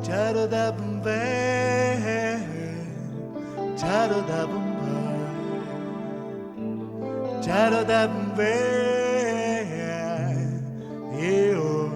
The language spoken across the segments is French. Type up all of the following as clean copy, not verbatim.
Charodabumbe, charodabumbe, charodabumbe, oh.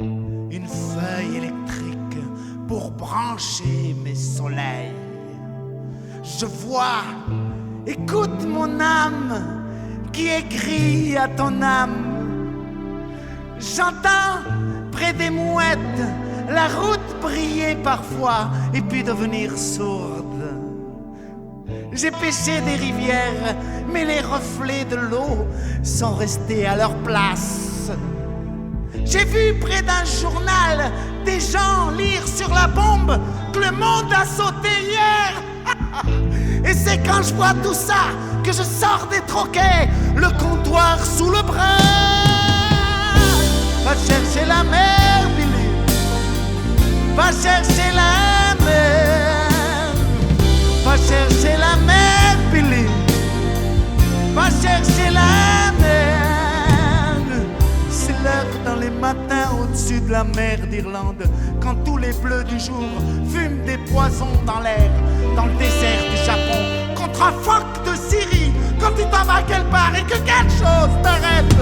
Une feuille électrique pour brancher mes soleils. Je vois, écoute mon âme qui écrit à ton âme. J'entends près des mouettes la route briller parfois et puis devenir sourde. J'ai pêché des rivières, mais les reflets de l'eau sont restés à leur place. J'ai vu près d'un journal des gens lire sur la bombe que le monde a sauté hier. Et c'est quand je vois tout ça que je sors des troquets, le comptoir sous le bras. Va chercher la mer, Billy. Va chercher la mer. Va chercher la mer, Billy. Va chercher la mer. C'est l'heure dans les matins au-dessus de la mer d'Irlande, quand tous les bleus du jour fument des poisons dans l'air, dans le désert du Japon, contre un phoque de Syrie, quand tu t'en vas quelque part et que quelque chose t'arrête.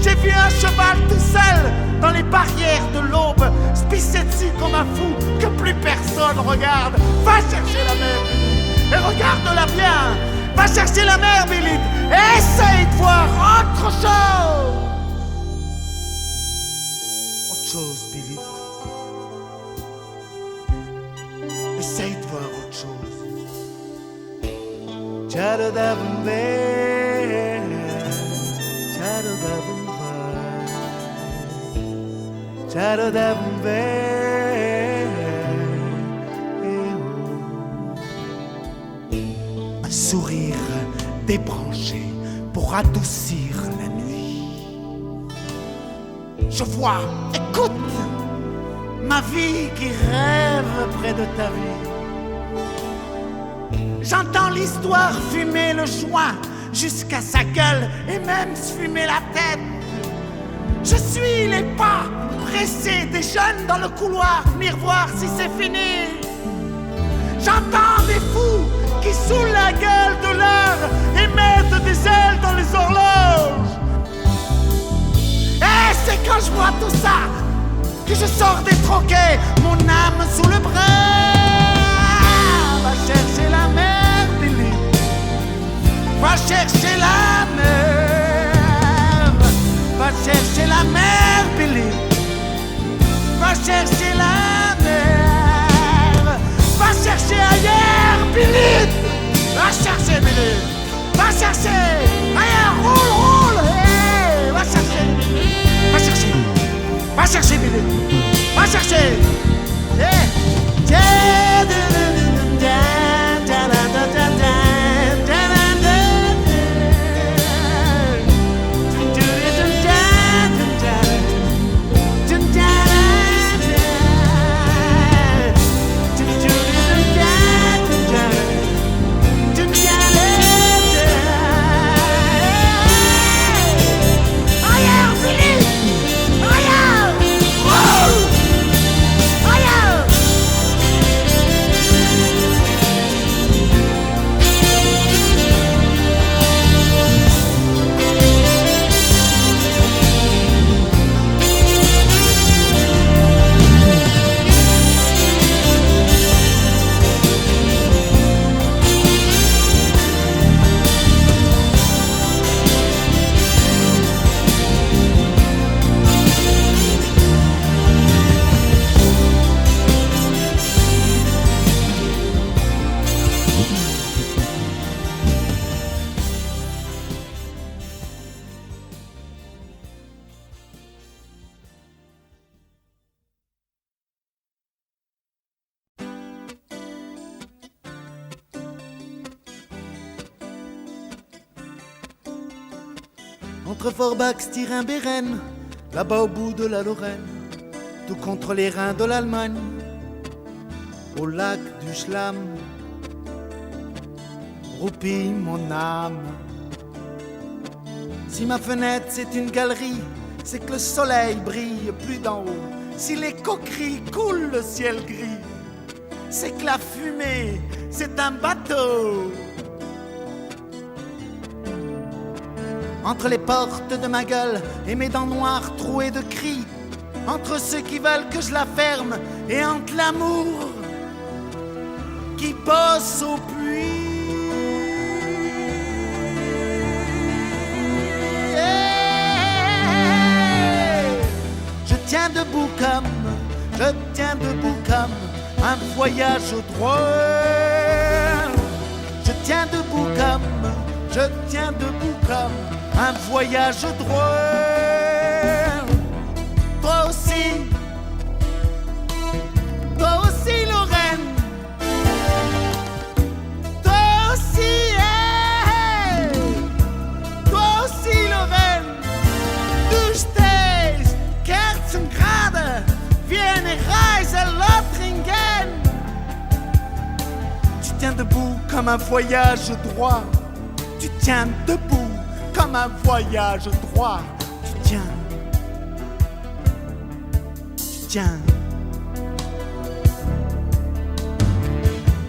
J'ai vu un cheval tout seul dans les barrières de l'aube, se pisser dessus comme un fou que plus personne regarde. Va chercher la mer, Billy, et regarde-la bien. Va chercher la mer, Billy, et essaye de voir autre chose. Autre chose, Billy. Essaye de voir autre chose. Charodabumbe, charodabumbe. Charodabumbe, un sourire débranché pour adoucir la nuit. Je vois, écoute, ma vie qui rêve près de ta vie. J'entends l'histoire fumer le joint jusqu'à sa gueule et même se fumer la tête. Je suis les pas pressés des jeunes dans le couloir, venir voir si c'est fini. J'entends des fous qui saoulent la gueule de l'heure et mettent des ailes dans les horloges. Et c'est quand je vois tout ça que je sors des troquets, mon âme sous le bras. Va chercher la mer, Billy. Va chercher la mer. Va chercher la mer, Billy. Va chercher la mer. Va chercher ailleurs, Billy. Va chercher, Billy. Va chercher ailleurs, roule. Hey, va chercher. Va chercher. Va chercher, Billy. Va chercher. Hey. Entre Forbach, Styrin, Béren, là-bas au bout de la Lorraine, tout contre les reins de l'Allemagne, au lac du Schlamm, roupille mon âme. Si ma fenêtre c'est une galerie, c'est que le soleil brille plus d'en haut Si les coqueries coulent le ciel gris, c'est que la fumée, c'est un bateau. Entre les portes de ma gueule et mes dents noires trouées de cris, entre ceux qui veulent que je la ferme et entre l'amour qui bosse au puits. Je tiens debout comme un voyage au droit. Je tiens debout comme un voyage au droit. Toi aussi Lorraine, toi aussi, hey, toi aussi Lorraine, du stehst, Kerzengrade, wie eine Reise Lothringen. Tu tiens debout comme un voyage droit. Tu tiens debout comme un voyage droit. Tu tiens.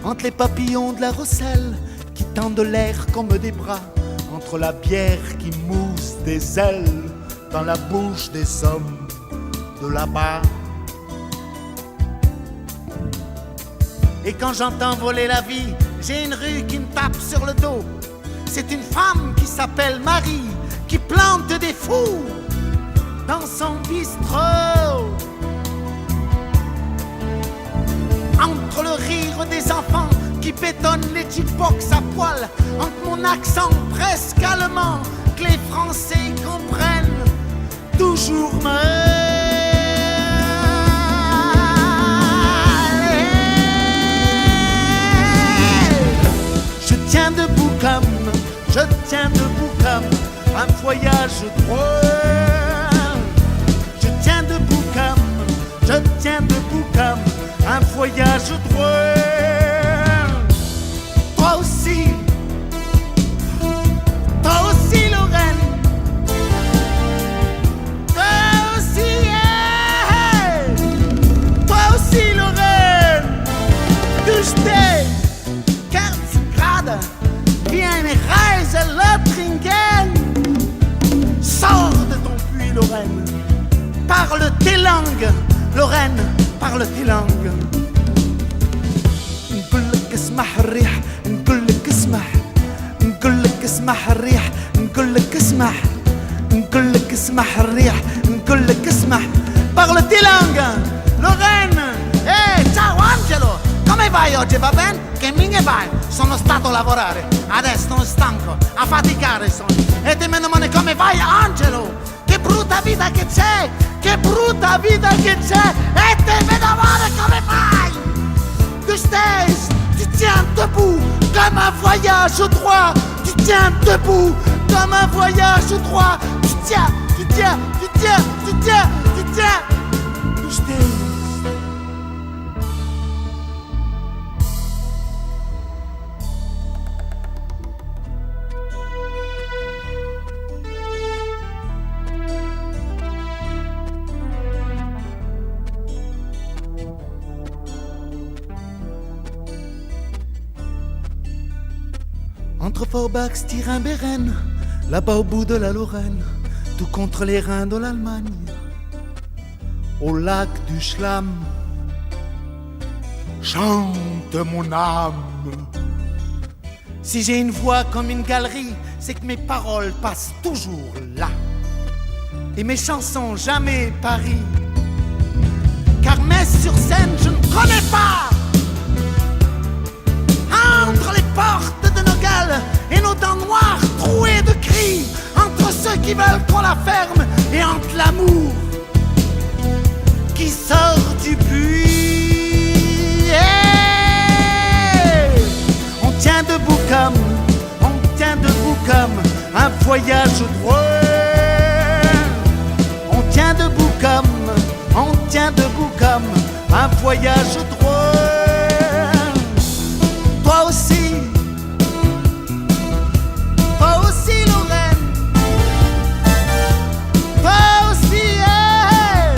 Entre les papillons de la Rosselle qui tendent l'air comme des bras, entre la bière qui mousse des ailes dans la bouche des hommes de là-bas. Et quand j'entends voler la vie, j'ai une rue qui me tape sur le dos. C'est une femme qui s'appelle Marie qui plante des fous dans son bistrot. Entre le rire des enfants qui bétonnent les jukebox à poil, entre mon accent presque allemand que les Français comprennent toujours mal. Je tiens debout comme un voyage droit. Je tiens debout comme un voyage droit. Toi aussi Lorraine, toi aussi, hey, toi aussi Lorraine, du stehst, Kerzengrade, wie eine Reise Lothringen. Sors de ton puits Lorraine, parle tes langues Lorraine, parle tes langues. نقولك اسمح الريح، نقولك اسمح، نقولك اسمح الريح، نقولك اسمح، نقولك اسمح الريح، نقولك اسمح. Parle tes langues, Lorraine. Ciao Angelo, come vai oggi? Va bene? Che minchia vai? Sono stato a lavorare, adesso sono stanco, a faticare sono. E te meno male, come vai Angelo? Che brutta vita che c'è, che brutta vita che c'è. E te vedo male, come fai? Tu stehst, tu tiens debout comme un voyage au droit. Tu tiens debout comme un voyage au droit. Tu tiens, tu tiens, tu tiens, tu tiens, tu tiens. Tu stehst. Entre Forbach, Styrin-Béren, là-bas au bout de la Lorraine, tout contre les reins de l'Allemagne, au lac du Schlamm, chante mon âme. Si j'ai une voix comme une galerie, c'est que mes paroles passent toujours là, et mes chansons jamais Paris, car Metz sur scène je ne connais pas. Entre les portes de nos gueules et nos dents noires trouées de cris, entre ceux qui veulent qu'on la ferme et entre l'amour qui sort du puits. Hey, on tient debout comme un voyage droit. On tient debout comme un voyage droit. Toi aussi Lorraine, toi aussi, hey,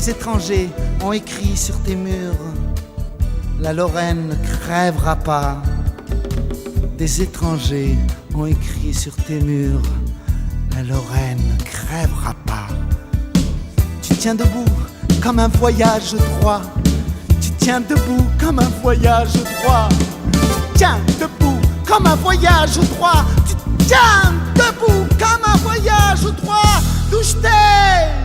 Des étrangers ont écrit sur tes murs, la Lorraine ne crèvera pas. Des étrangers ont écrit sur tes murs, la Lorraine ne crèvera pas. Tu tiens debout comme un voyage droit. Tu tiens debout comme un voyage droit. Tu tiens debout comme un voyage droit. Tu tiens debout comme un voyage droit. D'où je t'ai